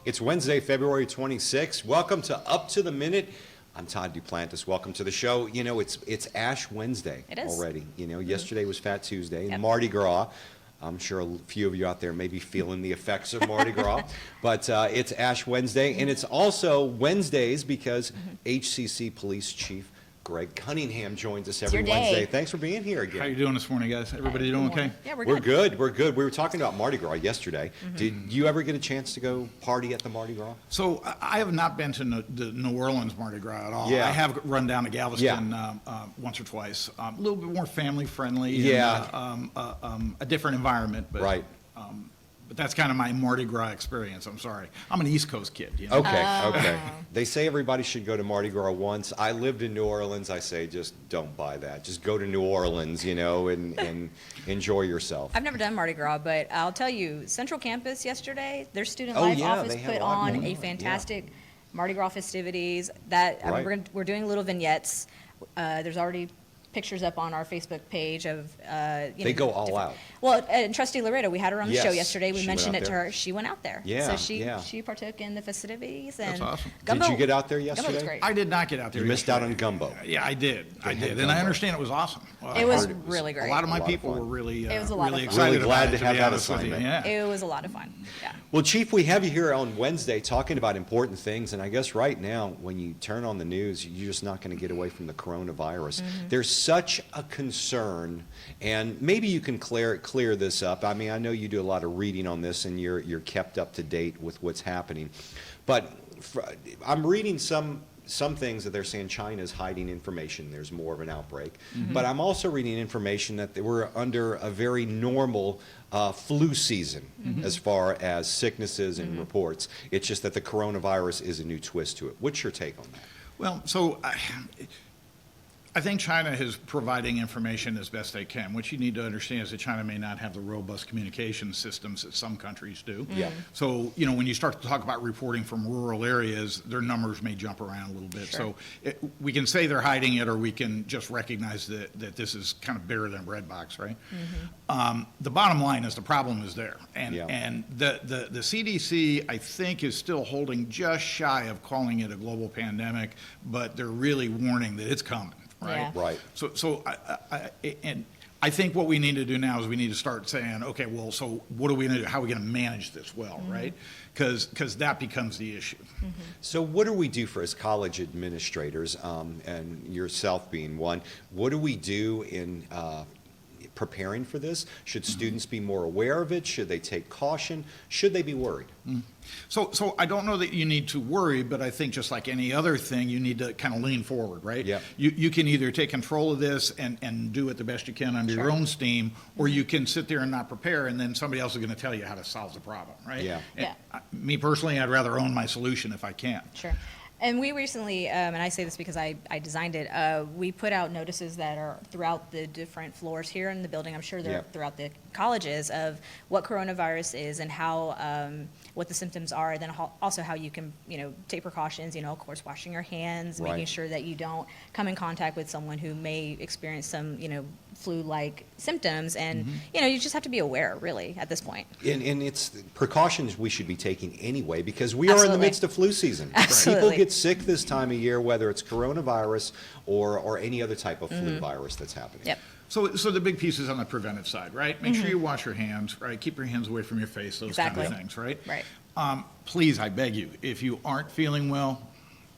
It's Wednesday, February 26th. Welcome to Up to the Minute. I'm Todd Duplantis. Welcome to the show. You know, it's Ash Wednesday already. You know, yesterday was Fat Tuesday, Mardi Gras. I'm sure a few of you out there may be feeling the effects of Mardi Gras, but it's Ash Wednesday, and it's also Wednesdays because HCC Police Chief Greg Cunningham joins us every Wednesday. Thanks for being here again. How you doing this morning, guys? Everybody doing okay? Yeah, We're good. We're good. We were talking about Mardi Gras yesterday. Did you ever get a chance to go party at the Mardi Gras? So I have not been to the New Orleans Mardi Gras at all. Yeah. I have run down to Galveston once or twice. A little bit more family friendly. Yeah. And, a different environment. But, Right. But that's kind of my Mardi Gras experience. I'm sorry. I'm an East Coast kid. You know? Okay. They say everybody should go to Mardi Gras once. I lived in New Orleans. I say just don't buy that. Just go to New Orleans, you know, and enjoy yourself. I've never done Mardi Gras, but I'll tell you, Central Campus yesterday, their student Oh, life yeah, office they had put a lot on going a on, fantastic Mardi Gras festivities. That I mean, Right. we're doing little vignettes. There's already pictures up on our Facebook page of They go all out. Well, and Trustee Loretta, we had her on the show Yes, yesterday. We she mentioned went it out to there. her. She went out there. Yeah, So yeah. she partook in the festivities. And That's awesome. Gumbo, Did you get out there Gumbo was yesterday? great. I did not get out there. You missed out yesterday. on gumbo. Yeah, I did. I had did. And gumbo. I understand it was awesome. It was heard it was really great. A lot of my A lot of people fun. were really, It was a lot of really fun. excited Really glad about to it, have be that honest with you. assignment. Yeah. It was a lot of fun. Yeah. Well, Chief, we have you here on Wednesday talking about important things, and I guess right now, when you turn on the news, you're just not going to get away from the coronavirus. There's such a concern, and maybe you can clear this up. I mean, I know you do a lot of reading on this, and you're kept up to date with what's happening, but I'm reading some things that they're saying China's hiding information. There's more of an outbreak. But I'm also reading information that they were under a very normal flu season as far as sicknesses and reports. It's just that the coronavirus is a new twist to it. What's your take on that? Well, so I think China is providing information as best they can. What you need to understand is that China may not have the robust communication systems that some countries do. Yeah. So, you know, when you start to talk about reporting from rural areas, their numbers may jump around a little bit. Sure. So we can say they're hiding it, or we can just recognize that this is kind of bigger than a bread box, right? The bottom line is the problem is there. And the CDC, I think, is still holding just shy of calling it a global pandemic, but they're really warning that it's coming. Right. Yeah. Right. So I think what we need to do now is we need to start saying, okay, well, so what are we going to do? How are we going to manage this well, right? Because that becomes the issue. So what do we do for as college administrators, and yourself being one, what do we do in preparing for this? Should students be more aware of it? Should they take caution? Should they be worried? So I don't know that you need to worry, but I think just like any other thing, you need to kind of lean forward, right? Yeah. You can either take control of this and do it the best you can under your own steam, or you can sit there and not prepare, and then somebody else is going to tell you how to solve the problem, right? Yeah. And me personally, I'd rather own my solution if I can. Sure. And we recently, and I say this because I designed it, we put out notices that are throughout the different floors here in the building. I'm sure they're throughout the colleges of what coronavirus is and how, what the symptoms are, and then also how you can, take precautions, of course, washing your hands, making sure that you don't come in contact with someone who may experience some, flu-like symptoms. And, you just have to be aware, really, at this point. And it's precautions we should be taking anyway, because we are in the midst of flu season. Absolutely. People get sick this time of year, whether it's coronavirus or any other type of flu virus that's happening. Yep. So the big piece is on the preventive side, right? Make sure you wash your hands, right? Keep your hands away from your face, those kind of things, right? Right. Please, I beg you, if you aren't feeling well,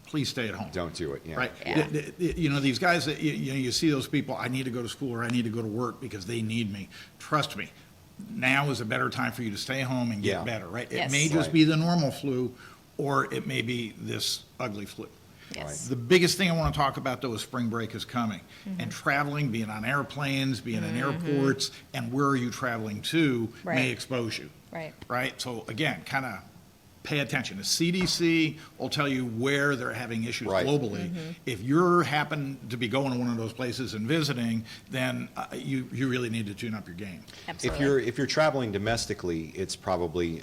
please stay at home. Don't do it, Right? Yeah. These guys that, you see those people, I need to go to school or I need to go to work because they need me. Trust me, now is a better time for you to stay home and get better, right? Yes. It may just be the normal flu, or it may be this ugly flu. Yes. The biggest thing I want to talk about, though, is spring break is coming. And traveling, being on airplanes, being in airports, and where are you traveling to may expose you. Right. Right? So, again, kind of pay attention. The CDC will tell you where they're having issues globally. If you happen to be going to one of those places and visiting, then you really need to tune up your game. Absolutely. If you're traveling domestically, it's probably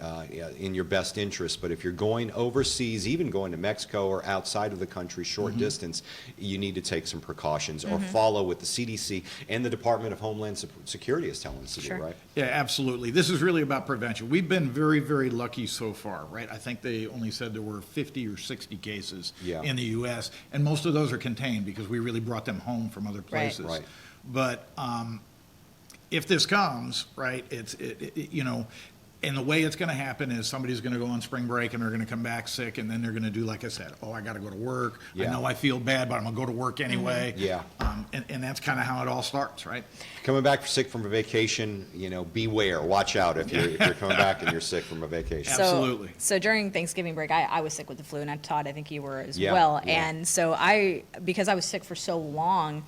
in your best interest. But if you're going overseas, even going to Mexico or outside of the country, short distance, you need to take some precautions or follow what the CDC and the Department of Homeland Security is telling us to do, right? Yeah, absolutely. This is really about prevention. We've been very, very lucky so far, right? I think they only said there were 50 or 60 cases Yeah. in the U.S., and most of those are contained because we really brought them home from other places. Right. But if this comes, right, you know, and the way it's going to happen is somebody's going to go on spring break and they're going to come back sick, and then they're going to do, like I said, oh, I got to go to work. Yeah. I know I feel bad, but I'm going to go to work anyway. Yeah. And that's kind of how it all starts, right? Coming back sick from a vacation, you know, beware, watch out if you're coming back and you're sick from a vacation. Absolutely. So during Thanksgiving break, I was sick with the flu, and Todd, I think you were as Yeah, well. yeah. And so because I was sick for so long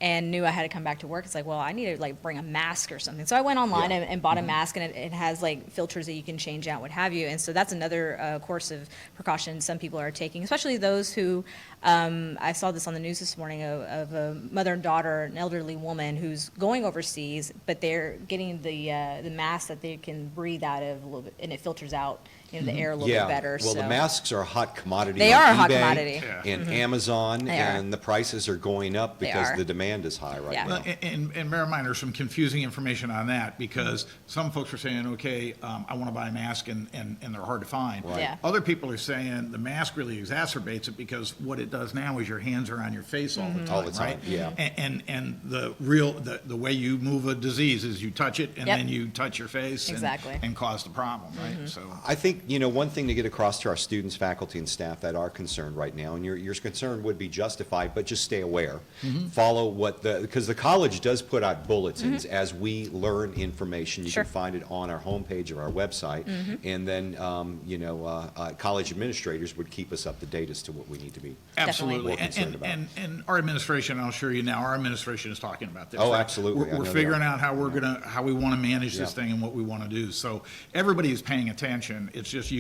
and knew I had to come back to work, it's like, well, I need to like bring a mask or something. So I went online Yeah. and bought a mask, and it has like filters that you can change out, what have you. And so that's another course of precaution some people are taking, especially those who, I saw this on the news this morning of a mother and daughter, an elderly woman who's going overseas, but they're getting the mask that they can breathe out of a little bit, and it filters out, you know, the air a little bit better. Well, so. the masks are a hot commodity. They on are a hot eBay commodity. Yeah. And Amazon, They are. and the prices are going up They because are. the demand is high right Yeah. now. Well, and bear in mind, there's some confusing information on that, because some folks are saying, okay, I want to buy a mask, and they're hard to find. Right. Yeah. Other people are saying the mask really exacerbates it, because what it does now is your hands are on your face all the time, All the time, right? yeah. And the way you move a disease is you touch it, and Yep. then you touch your face. Exactly. And cause the problem, right? So. I think, you know, one thing to get across to our students, faculty, and staff that are concerned right now, and your concern would be justified, but just stay aware. Follow because the college does put out bulletins as we learn information. You Sure. can find it on our homepage of our website. And then, you know, college administrators would keep us up to date as to what we need to be. Absolutely. More concerned about. And our administration, I'll assure you now, our administration is talking about this. Oh, right? absolutely. I We're know they figuring are. out how how we want to manage this Yeah. thing and what we want to do. So everybody is paying attention. It's just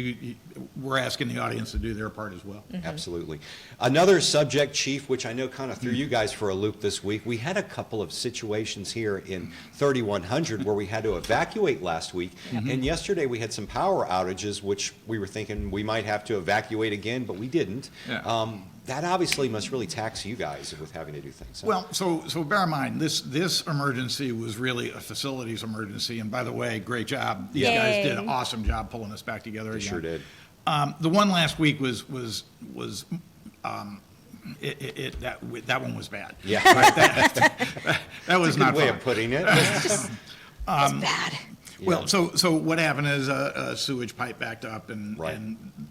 we're asking the audience to do their part as well. Absolutely. Another subject, Chief, which I know kind of threw you guys for a loop this week, we had a couple of situations here in 3100 where we had to evacuate last week. And yesterday we had some power outages, which we were thinking we might have to evacuate again, but we didn't. Yeah. That obviously must really tax you guys with having to do things. Well, so bear in mind, this emergency was really a facilities emergency. And by the way, great job. These guys did an Yay. awesome job pulling us back together They again. sure did. The one last week that one was bad. Yeah. Right? That was That's a not good way fun. of putting it. It's bad. Well, so what happened is a sewage pipe backed up, and Right.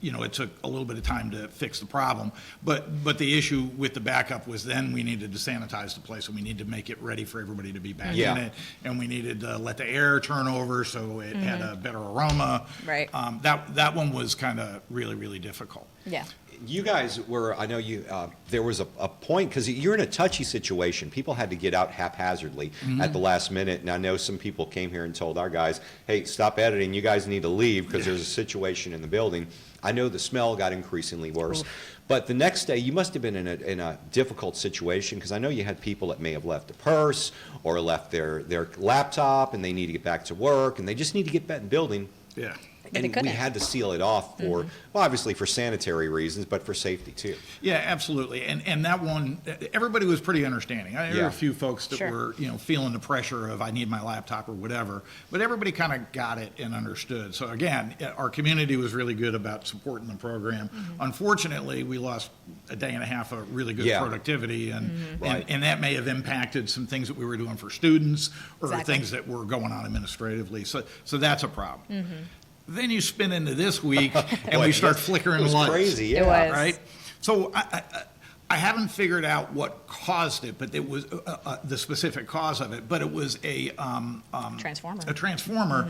you know, it took a little bit of time to fix the problem. But the issue with the backup was then we needed to sanitize the place, and we needed to make it ready for everybody to be back Yeah. in it, and we needed to let the air turn over so it had a better aroma. Right. That one was kind of really difficult. Yeah. You guys were, I know you, there was a point, because you're in a touchy situation. People had to get out haphazardly at the last minute, and I know some people came here and told our guys, hey, stop editing, you guys need to leave because there's a situation in the building. I know the smell got increasingly worse. But the next day, you must have been in a difficult situation, because I know you had people that may have left a purse or left their laptop, and they need to get back to work, and they just need to get back in the building. Yeah. But they And we couldn't. had to seal it off for, well, obviously for sanitary reasons, but for safety too. Yeah, absolutely. And that one, everybody was pretty understanding. There were Yeah. a few folks that Sure. were, you know, feeling the pressure of I need my laptop or whatever, but everybody kind of got it and understood. So again, our community was really good about supporting the program. Unfortunately, we lost a day and a half of really good Yeah. productivity, Right. and that may have impacted some things that we were doing for students or Exactly. things that were going on administratively. So that's a problem. Then you spin into this week, and Boy, we start it flickering was lights. crazy, yeah. It was. Right? So I haven't figured out what caused it, but it was the specific cause of it, but it was a Transformer. a transformer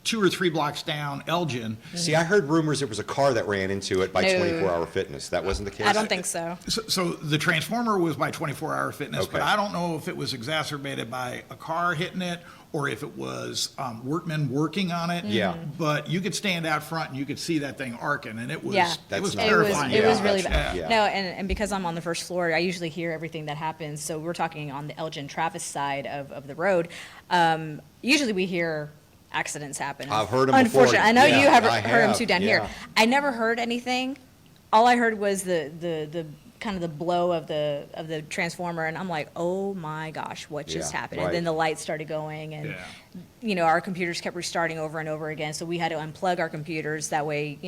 2 or 3 blocks down Elgin. See, I heard rumors there was a car that ran into it by No. 24 Hour Fitness. That wasn't the case? I don't think so. So the transformer was by 24-hour fitness, but Okay. I don't know if it was exacerbated by a car hitting it or if it was workmen working on it. Yeah. But you could stand out front and you could see that thing arcing, and it was, Yeah. it was That's not- terrifying. It was Yeah, really that's- bad. yeah. No, and because I'm on the first floor, I usually hear everything that happens. So we're talking on the Elgin Travis side of the road. Usually we hear accidents happen. I've heard 'em before. Unfortunately, I know Yeah, you have I heard them have, too down here. yeah. I never heard anything. All I heard was the kind of the blow of the transformer, and I'm like, oh my gosh, what just Yeah, happened? right. And then the lights started going, and Yeah. our computers kept restarting over and over again, so we had to unplug our computers. That way,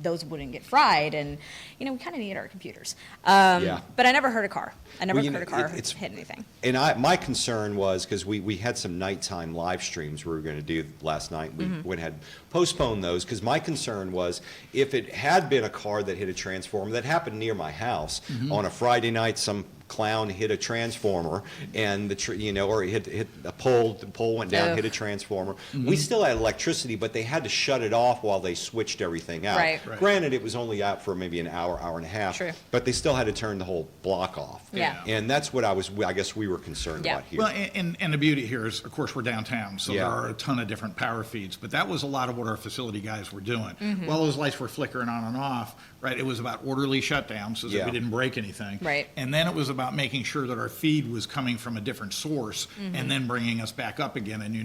those wouldn't get fried, and, we kind of need our computers. Yeah. But I never heard a car. I never Well, heard a car it's hit anything. And my concern was, because we had some nighttime live streams we were going to do last night. We went ahead and postponed those, because my concern was, if it had been a car that hit a transformer, that happened near my house on a Friday night, some clown hit a transformer, and or hit a pole, the pole went down, hit a transformer. We still had electricity, but they had to shut it off while they switched everything out. Right. Granted, it was only out for maybe an hour, hour and a half, True. but they still had to turn the whole block off. Yeah. And that's what I guess we were concerned Yeah. about here. Well, and the beauty here is, of course, we're downtown, so Yeah. there are a ton of different power feeds, but that was a lot of what our facility guys were doing. While those lights were flickering on and off, right, it was about orderly shutdowns so that Yeah. we didn't break anything. Right. And then it was about making sure that our feed was coming from a different source and then bringing us back up again, and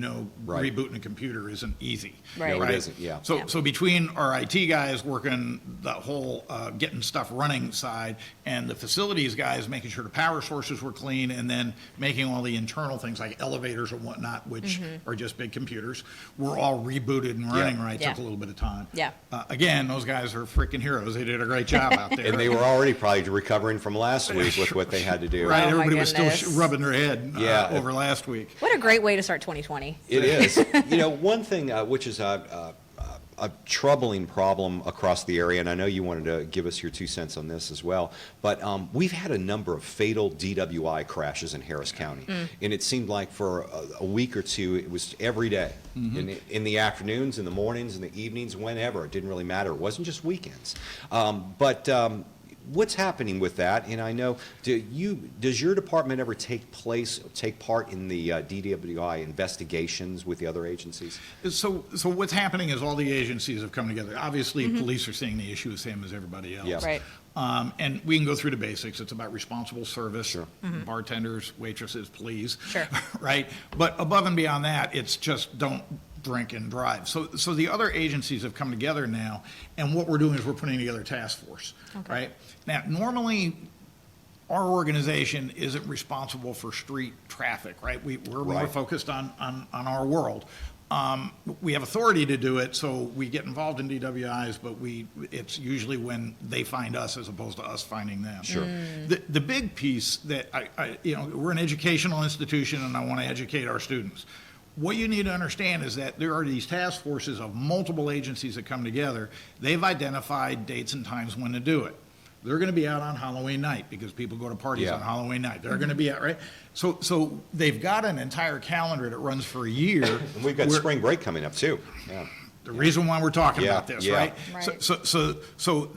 Right. rebooting a computer isn't easy. Right. No, it isn't, yeah. So between our IT guys working the whole getting stuff running side, and the facilities guys making sure the power sources were clean, and then making all the internal things like elevators and whatnot, which are just big computers, we're all rebooted and running right. Yeah. Took a little bit of time. Yeah. Again, those guys are freaking heroes. They did a great job out there. And they were already probably recovering from last week with what they had to do. Right, Oh, my everybody was still goodness. rubbing their head Yeah. over last week. What a great way to start 2020. It is. One thing which is a troubling problem across the area, and I know you wanted to give us your 2 cents on this as well, but we've had a number of fatal DWI crashes in Harris County. And it seemed like for a week or two, it was every day. In the afternoons, in the mornings, in the evenings, whenever. It didn't really matter. It wasn't just weekends. But what's happening with that? And I know, does your department ever take part in the DWI investigations with the other agencies? So what's happening is all the agencies have come together. Obviously, police are seeing the issue the same as everybody else. Yeah. Right. And we can go through the basics. It's about responsible service. Sure. Bartenders, waitresses, please. Sure. Right? But above and beyond that, it's just don't drink and drive. So the other agencies have come together now, and what we're doing is we're putting together a task force. Okay. Right? Now, normally, our organization isn't responsible for street traffic, right? We're more Right. focused on our world. We have authority to do it, so we get involved in DWIs, but it's usually when they find us as opposed to us finding them. Sure. The big piece that we're an educational institution, and I want to educate our students. What you need to understand is that there are these task forces of multiple agencies that come together. They've identified dates and times when to do it. They're going to be out on Halloween night because people go to parties Yeah. on Halloween night. They're going to be out, right? So they've got an entire calendar that runs for a year. And we've got where- spring break coming up, too. Yeah. The reason why we're talking Yeah, about this, yeah. right? Right. So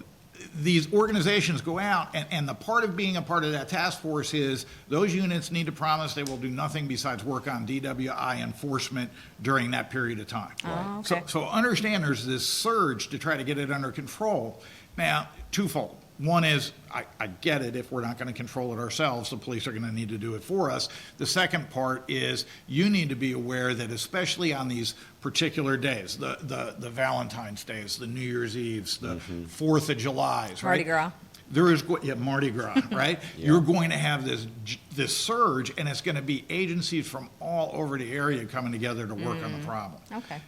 these organizations go out, and the part of being a part of that task force is those units need to promise they will do nothing besides work on DWI enforcement during that period of time. Oh, okay. So understand there's this surge to try to get it under control. Now, twofold. One is, I get it, if we're not going to control it ourselves, the police are going to need to do it for us. The second part is, you need to be aware that especially on these particular days, the Valentine's Days, the New Year's Eves, the 4th of July's, right? Mardi Gras. There is, Mardi Gras, right? Yeah. You're going to have this surge, and it's going to be agencies from all over the area coming together to work on the problem. Okay.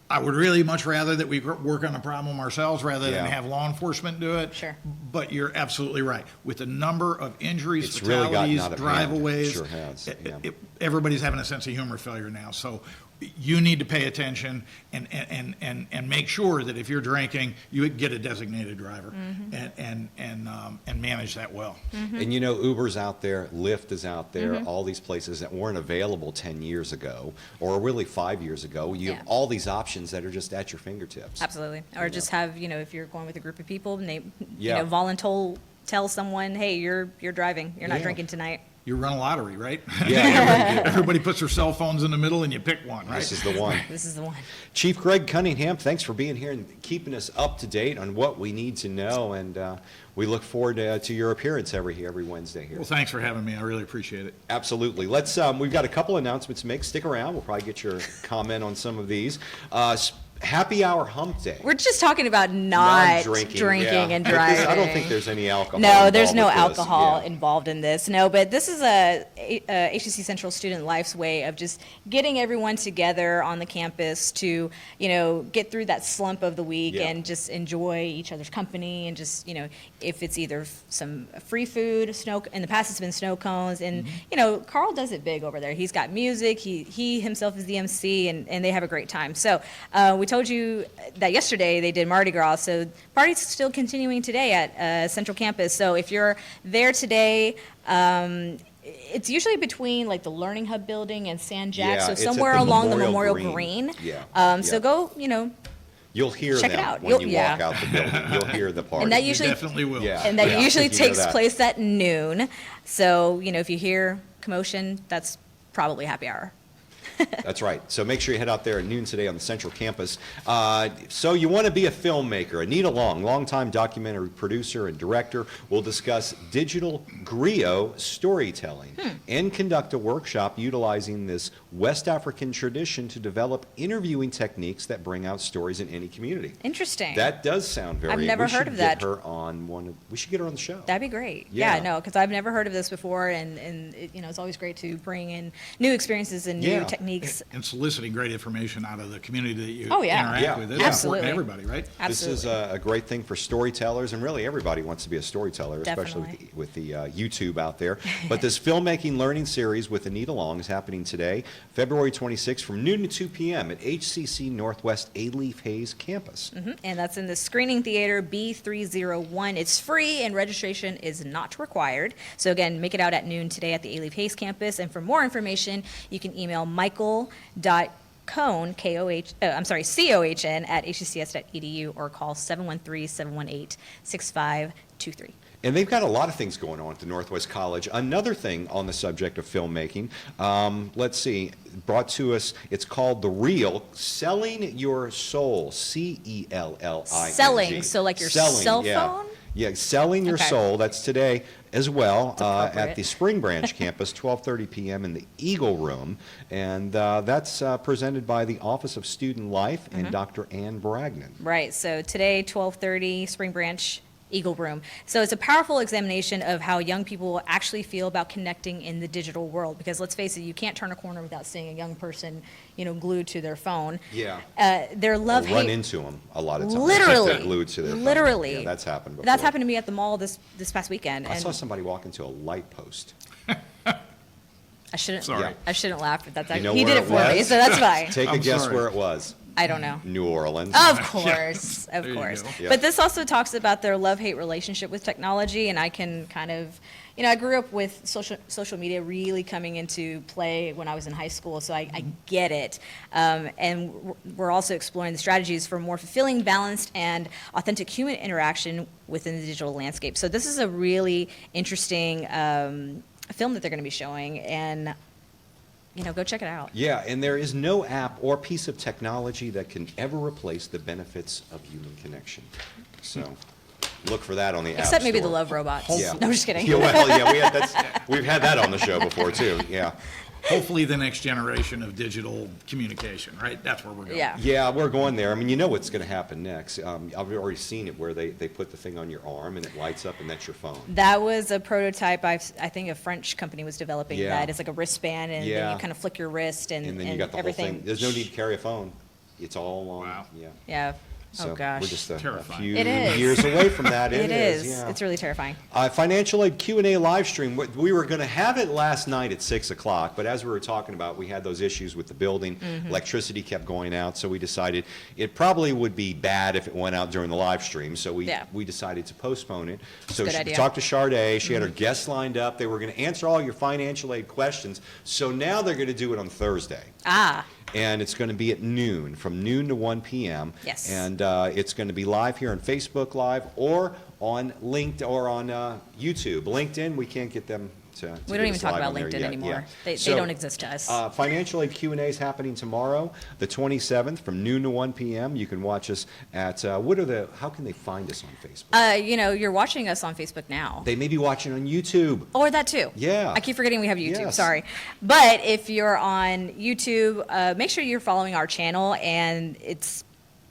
I would really much rather that we work on the problem ourselves rather than Yeah. have law enforcement do it. Sure. But you're absolutely right. With the number of injuries, It's really gotten fatalities, out of hand. driveaways. Sure has, yeah. Everybody's having a sense of humor failure now. So you need to pay attention and make sure that if you're drinking, you get a designated driver and manage that well. And Uber's out there, Lyft is out there, all these places that weren't available 10 years ago, or really 5 years ago. You have Yeah. all these options that are just at your fingertips. Absolutely. Or just have, if you're going with a group of people, Yeah. tell someone, hey, you're driving, you're not Yeah. drinking tonight. You run a lottery, right? Yeah, Everybody puts their cell phones in the middle and you pick one, right? this is the one. This is the one. Chief Greg Cunningham, thanks for being here and keeping us up to date on what we need to know, and we look forward to your appearance every Wednesday here. Well, thanks for having me. I really appreciate it. Absolutely. We've got a couple announcements to make. Stick around. We'll probably get your comment on some of these. Happy hour hump day. We're just talking about not drinking yeah. and But driving. I don't think there's any alcohol. No, there's no involved with this. alcohol Yeah. involved in this. No, but this is a HCC Central Student Life's way of just getting everyone together on the campus to, get through that slump of the week Yeah. and just enjoy each other's company and just, if it's either some free food, in the past it's been snow cones, and, Carl does it big over there. He's got music, he himself is the MC, and they have a great time. So we told you that yesterday they did Mardi Gras, so party's still continuing today at Central Campus. So if you're there today, it's usually between like the Learning Hub building and San Jack, Yeah, so it's at somewhere the along the Memorial Memorial Green. Green. Yeah, So yeah. go, You'll hear Check it them out. when you Yeah. walk out the building. You'll hear the party. And that You usually definitely will. Yeah. and that Yeah, usually if you hear takes that. place at noon. So, if you hear commotion, that's probably happy hour. That's right. So make sure you head out there at noon today on the Central Campus. So you want to be a filmmaker. Anita Long, longtime documentary producer and director, will discuss digital griot storytelling and conduct a workshop utilizing this West African tradition to develop interviewing techniques that bring out stories in any community. Interesting. That does sound very. I've never we heard should of get that. her on we should get her on the show. That'd be great. Yeah. Yeah, no, because I've never heard of this before, and it, it's always great to bring in new experiences and new Yeah. techniques. And soliciting great information out of the community that you Oh, yeah. interact Yeah. with. Yeah. That's Absolutely. important to everybody, right? Absolutely. This is a great thing for storytellers, and really everybody wants to be a storyteller, especially Definitely. with the YouTube out there. But this filmmaking learning series with Anita Long is happening today, February 26th, from noon to 2 p.m. at HCC Northwest A-Leaf Hayes campus. And that's in the Screening Theater B301. It's free and registration is not required. So again, make it out at noon today at the A-Leaf Hayes campus. And for more information, you can email michael.cohn, COHN at hccs.edu or call 713-718-6523. And they've got a lot of things going on at the Northwest College. Another thing on the subject of filmmaking, let's see, brought to us, it's called The Real, Selling Your Soul, Celling. Selling, so like your cell yeah. phone? Yeah, Selling Your Okay. Soul, that's today as well at appropriate. the Spring Branch campus, 12:30 p.m. in the Eagle Room. And that's presented by the Office of Student Life and Dr. Ann Bragnon. Right, so today, 12:30, Spring Branch, Eagle Room. So it's a powerful examination of how young people actually feel about connecting in the digital world. Because let's face it, you can't turn a corner without seeing a young person, glued to their phone. Yeah. Their Or love run hate. into them a lot of times. Literally. They're glued to their phone. Literally. Yeah, that's happened before. That's happened to me at the mall this past weekend. I And saw somebody walk into a light post. I shouldn't. Sorry. Yeah. I shouldn't laugh, but You know he where did it it for me, was? so that's fine. Take a I'm guess sorry. where it was. I don't know. New Orleans. Of course, of There you course. go. Yeah. But this also talks about their love-hate relationship with technology, and I can kind of, I grew up with social media really coming into play when I was in high school, so I get it. And we're also exploring the strategies for more fulfilling, balanced, and authentic human interaction within the digital landscape. So this is a really interesting film that they're going to be showing, and go check it out. Yeah, and there is no app or piece of technology that can ever replace the benefits of human connection. So look for that on the app Except maybe the store. love robots. Yeah. No, I'm just kidding. Yeah, well, yeah, we've had that on the show before too. Yeah. Hopefully the next generation of digital communication, right? That's where we're going. Yeah. Yeah, we're going there. I mean, you know what's going to happen next. I've already seen it where they put the thing on your arm and it lights up and that's your phone. That was a prototype I think a French company was developing Yeah. that. It's like a wristband, and then Yeah. you kind of flick your wrist and And then you got the everything. whole thing. There's no need to carry a phone. It's all on. Wow. Yeah. Yeah. So Oh, gosh. We're just a Terrifying. few It is. years away from that. It is. Yeah. It's really terrifying. Financial aid Q&A live stream. We were going to have it last night at 6 o'clock, but as we were talking about, we had those issues with the building. Mm-hmm. Electricity kept going out, so we decided it probably would be bad if it went out during the live stream, so Yeah. we decided to postpone it. So Good she idea. talked to Sade. She had her guests lined up. They were going to answer all your financial aid questions, so now they're going to do it on Thursday. Ah, And it's going to be at noon, from noon to 1 p.m. Yes. And it's going to be live here on Facebook Live or on LinkedIn or on YouTube. LinkedIn, we can't get them to we get don't even us talk live about on there LinkedIn yet. anymore. Yeah. They So, don't exist to us. Financial Aid Q&A is happening tomorrow, the 27th, from noon to 1 p.m. You can watch us at, how can they find us on Facebook? You're watching us on Facebook now. They may be watching on YouTube. Or that too. Yeah. I keep forgetting we have YouTube. Yes. Sorry. But if you're on YouTube, make sure you're following our channel, and it's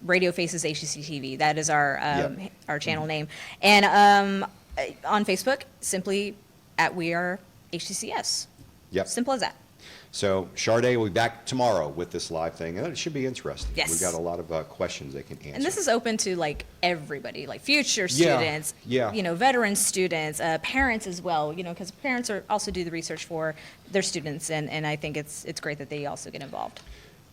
Radio Faces HCCTV. That is our Yep. our channel name. And on Facebook, simply at We Are HCCS. Yep. Simple as that. So Sade will be back tomorrow with this live thing, and it should be interesting. Yes. We've got a lot of questions they can answer. And this is open to like everybody, like future Yeah, students, yeah. Veteran students, parents as well, because parents also do the research for their students, and I think it's great that they also get involved.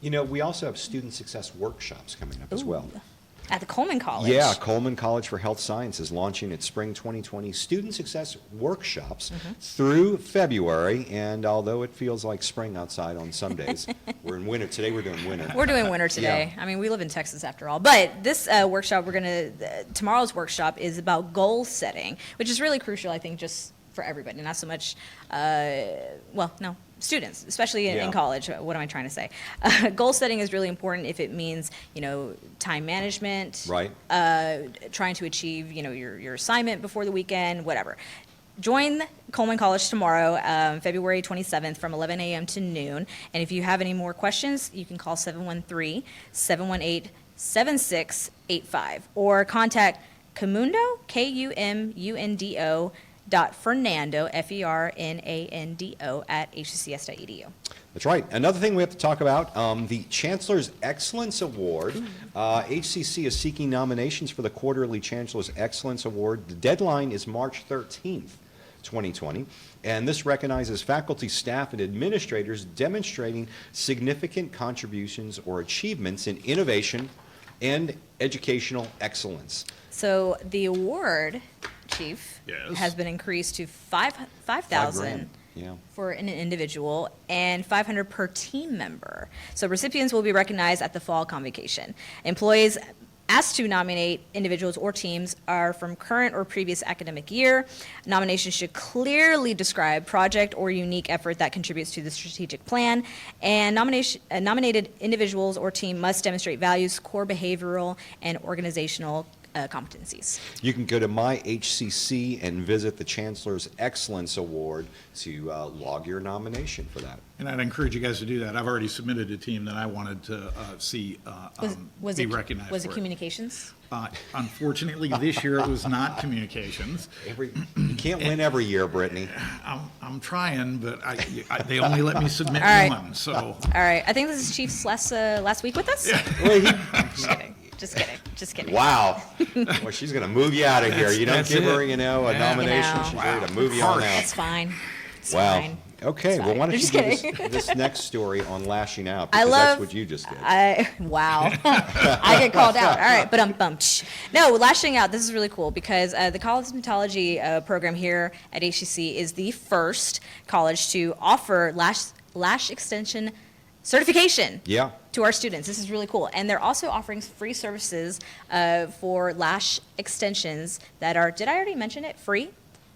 We also have student success workshops coming up as well. Ooh. At the Coleman College. Yeah, Coleman College for Health Sciences launching its spring 2020 student success workshops through February. And although it feels like spring outside on some days, we're in winter. Today we're doing winter. We're doing winter today. Yeah. I mean, we live in Texas after all. But this workshop, tomorrow's workshop is about goal setting, which is really crucial, I think, just for everybody, not so much, students, especially in Yeah. college. What am I trying to say? Goal setting is really important if it means, time management. Right. Trying to achieve, your assignment before the weekend, whatever. Join Coleman College tomorrow, February 27th from 11 a.m. to noon. And if you have any more questions, you can call 713-718-7685 or contact Kumundo, Kumundo, Fernando, Fernando, at hccs.edu. That's right. Another thing we have to talk about, the Chancellors Excellence Award. HCC is seeking nominations for the quarterly Chancellors Excellence Award. The deadline is March 13th, 2020, and this recognizes faculty, staff, and administrators demonstrating significant contributions or achievements in innovation and educational excellence. So the award, Chief, Yes. has been increased to $5,000 $5,000, yeah. for an individual and $500 per team member. So recipients will be recognized at the fall convocation. Employees asked to nominate individuals or teams are from current or previous academic year. Nominations should clearly describe project or unique effort that contributes to the strategic plan. And nominated individuals or team must demonstrate values, core behavioral, and organizational competencies. You can go to My HCC and visit the Chancellor's Excellence Award to log your nomination for that. And I'd encourage you guys to do that. I've already submitted a team that I wanted to see be recognized Was it for communications? Unfortunately, this year it was not communications. You can't win every year, Brittany. I'm trying, but they only let me submit All right. one, so. All right, I think this is Chief's last week with us. Just kidding. Wow. Well, she's going to move you out of here. You don't That's give her, it. a Yeah. nomination. You know. She's ready to move you on out. It's fine. It's Wow. fine. Okay, It's well, why fine. don't you Just do kidding. this next story on lashing out? I Because love. that's what you just did. Wow. I get called out. All right, but No, lashing out. This is really cool because the cosmetology program here at HCC is the first college to offer lash extension certification. Yeah. To our students. This is really cool. And they're also offering free services for lash extensions that are, did I already mention it? Free?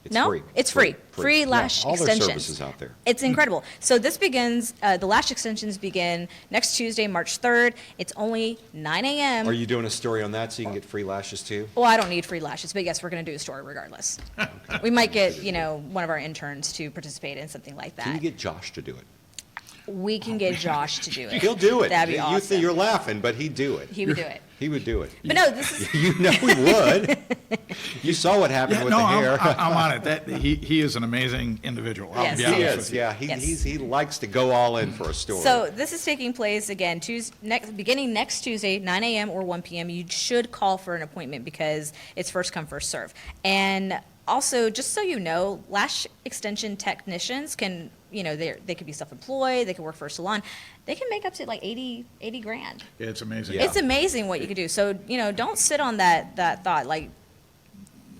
It's No? free. It's free. Free Yeah, lash all their extensions. services out there. It's incredible. So this begins, the lash extensions begin next Tuesday, March 3rd. It's only 9 a.m. Are you doing a story on that so you can get free lashes too? Well, I don't need free lashes, but yes, we're going to do a story regardless. We might get, one of our interns to participate in something like that. Can you get Josh to do it? We can get Josh to do it. He'll do it. That'd be awesome. You're laughing, but he'd do it. He would do it. He would do it. But no, this is, You know he would. You saw what happened Yeah, with no, the hair. I'm on it. He is an amazing individual. I'll Yes, be he He honest is, with you. yeah. Yes. He likes to go all in for a story. so this is taking place again, beginning next Tuesday, 9 a.m. or 1 p.m. You should call for an appointment because it's first come, first serve. And also, just so you know, lash extension technicians can, they could be self-employed, they could work for a salon. They can make up to like 80 grand. Yeah, it's amazing. Yeah. It's amazing what you could do. So, don't sit on that thought, like,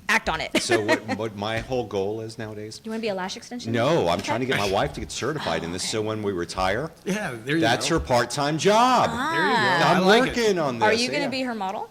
act on it. So what my whole goal is nowadays? You want to be a lash extension? No, I'm trying to get my wife to get certified in this, so when we retire, Yeah, there you that's go. her part-time job. There you go. I I'm like working on this. Are you going to yeah. be her model?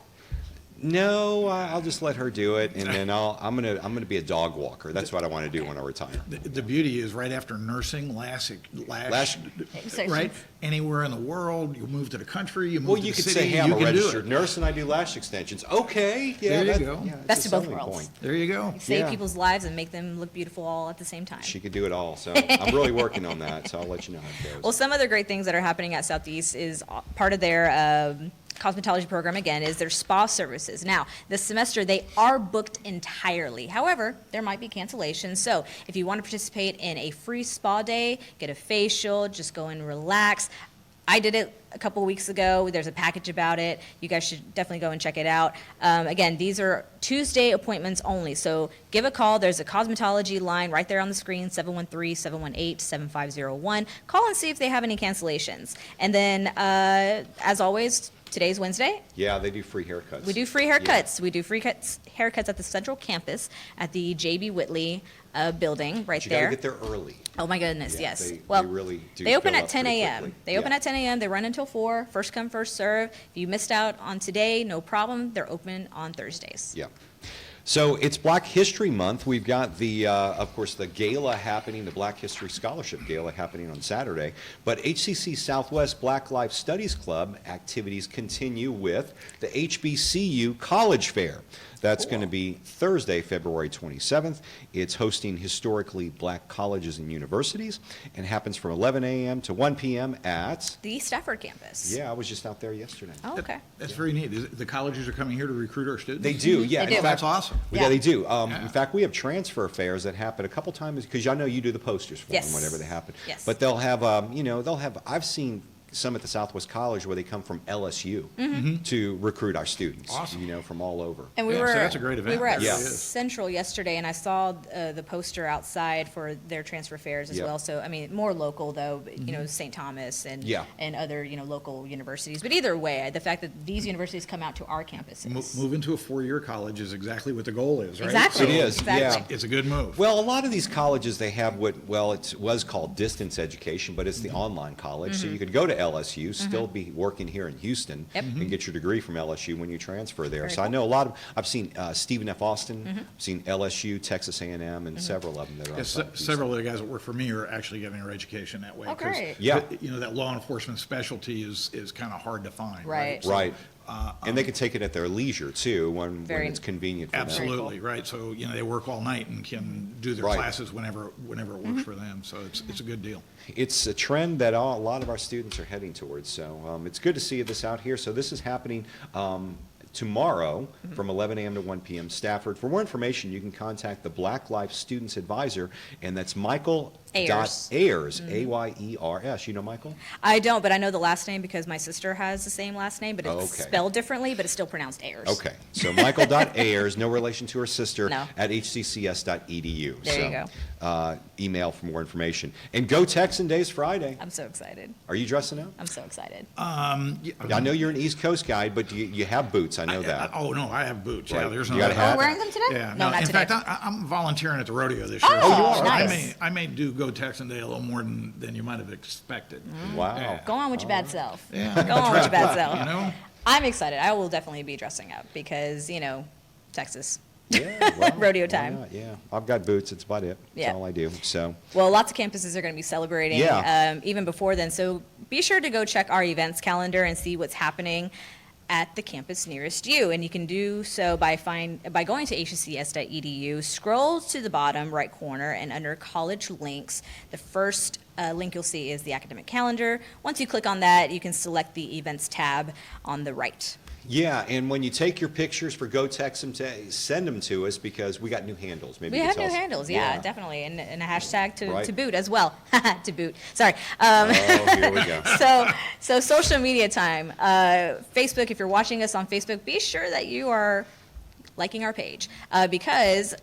No, I'll just let her do it, and then I'm gonna be a dog walker. That's what I want to do when I retire. The beauty is right after nursing, lash, Extensions. right? Anywhere in the world, you move to the country, you move Well, to you the could city, say, "Hey, I'm you a can do registered it. nurse and I do lash extensions." Okay, yeah, There you go. yeah, it's Best a of both selling worlds. point. There you go. Save Yeah. people's lives and make them look beautiful all at the same time. She could do it all, so I'm really working on that. So I'll let you know how it goes. Well, some other great things that are happening at Southeast is part of their cosmetology program, again, is their spa services. Now, this semester, they are booked entirely. However, there might be cancellations. So if you want to participate in a free spa day, get a facial, just go and relax. I did it a couple weeks ago. There's a package about it. You guys should definitely go and check it out. Again, these are Tuesday appointments only. So give a call. There's a cosmetology line right there on the screen, 713-718-7501. Call and see if they have any cancellations. And then, as always, today's Wednesday. Yeah, they do free haircuts. We do free haircuts. Yeah. We do free haircuts at the Central Campus at the J.B. Whitley building right there. You got to get there early. Oh, my goodness, Yeah, yes. they Well, really do they open fill at up 10 pretty a.m. quickly. They open Yeah. at 10 a.m. They run until 4. First come, first serve. If you missed out on today, no problem. They're open on Thursdays. Yeah. So it's Black History Month. We've got the, of course, the gala happening, the Black History Scholarship Gala happening on Saturday. But HCC Southwest Black Life Studies Club activities continue with the HBCU College Fair. That's going to be Thursday, February 27th. It's hosting historically black colleges and universities and happens from 11 a.m. to 1 p.m. at... The Stafford campus. Yeah, I was just out there yesterday. Oh, okay. That's very neat. The colleges are coming here to recruit our students? They do, yeah. They do. In That's fact, awesome. Yeah, Yeah. they do. Yeah. In fact, we have transfer fairs that happen a couple times, because I know you do the posters for Yes. them whenever they happen. Yes. But they'll have, I've seen some at the Southwest College where they come from LSU to recruit our students, Awesome. from all over. And we Yeah, were so that's a great event. We were at It really is. Central yesterday, and I saw the poster outside for their transfer fairs as Yep. well. So I mean, more local though, but, St. Thomas and Yeah. and other local universities. But either way, the fact that these universities come out to our campuses. Moving to a four-year college is exactly what the goal is, right? Exactly. It is, Exactly. yeah. It's a good move. Well, a lot of these colleges, they have it was called distance education, but it's the online college. So you could go to LSU, still be working here in Houston, Yep. and get your degree from LSU when you transfer there. Very So I cool. know I've seen Stephen F. Austin, I've seen LSU, Texas A&M, and several of them that are Yeah, outside of Houston. several of the guys that work for me are actually getting their education that way. Oh, 'cause great. Yeah. That law enforcement specialty is kind of hard to find. Right. So, Right. And they can take it at their leisure, too, when Very- it's convenient for them. Absolutely, right. So, they work all night and can do their Right. classes whenever it works for them. So it's a good deal. It's a trend that a lot of our students are heading towards, so it's good to see this out here. So this is happening tomorrow from 11 a.m. to 1 p.m. Stafford. For more information, you can contact the Black Life Students Advisor, and that's Michael Ayers. Ayers, A-Y-E-R-S. You know Michael? I don't, but I know the last name because my sister has the same last name, but it's Okay. spelled differently, but it's still pronounced Ayers. Okay, so Michael.Ayers, no relation to her sister, No. at hccs.edu. There you go. Email for more information. And go Texan Days Friday. I'm so excited. Are you dressing up? I'm so excited. I know you're an East Coast guy, but you have boots, I know that. Oh, no, I have boots. Right. Yeah, there's You no. got a hat? Oh, wearing them today? Yeah, No, not in today. fact, I'm volunteering at the rodeo this year. Oh, you are? So Nice. I may do Go Texan Day a little more than you might have expected. Wow. Yeah. Go on with your bad self. Yeah, Go on with your bad You self. know? I'm excited. I will definitely be dressing up because, Texas. Yeah, well, Rodeo why time. not? Yeah, I've got boots. It's about it. That's Yeah. all I do. So, Well, lots of campuses are going to be celebrating Yeah. even before then. So be sure to go check our events calendar and see what's happening at the campus nearest you. And you can do so by going to hccs.edu, scroll to the bottom right corner, and under college links, the first link you'll see is the academic calendar. Once you click on that, you can select the events tab on the right. yeah, and when you take your pictures for Go Texan Day, send them to us because we got new handles. Maybe We you have can new tell us- handles, yeah, definitely, and a hashtag Right. to boot as well. To boot, sorry. Oh, here we go. So social media time. Facebook, if you're watching us on Facebook, be sure that you are liking our page because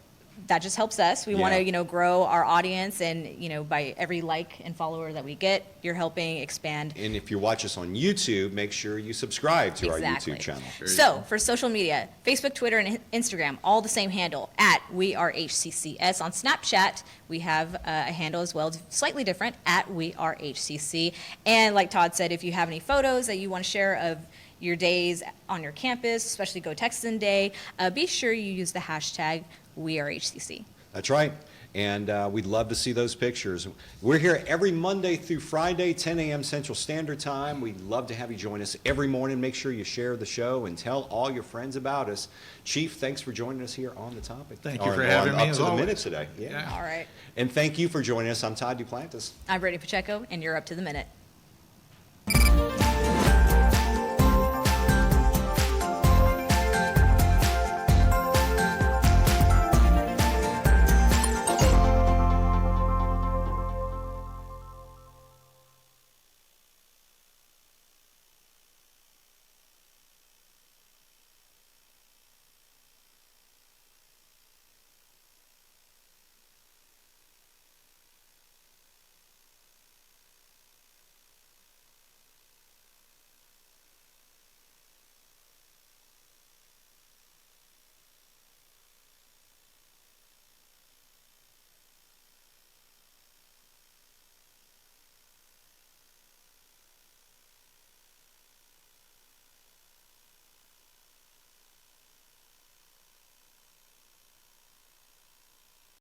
that just helps us. We want Yeah. to, grow our audience, and by every like and follower that we get, you're helping expand. And if you watch us on YouTube, make sure you subscribe to Exactly. our YouTube channel. So for social media, Facebook, Twitter, and Instagram, all the same handle, at We Are HCCS. On Snapchat, we have a handle as well, slightly different, at We Are HCC. And like Todd said, if you have any photos that you want to share of your days on your campus, especially Go Texan Day, be sure you use the hashtag We Are HCC. That's right. And we'd love to see those pictures. We're here every Monday through Friday, 10 a.m. Central Standard Time. We'd love to have you join us every morning. Make sure you share the show and tell all your friends about us. Chief, thanks for joining us here on the topic. Thank you for having me, Up as to the always. minute today. Yeah. All right. And thank you for joining us. I'm Todd Duplantis. I'm Brady Pacheco, and you're up to the minute.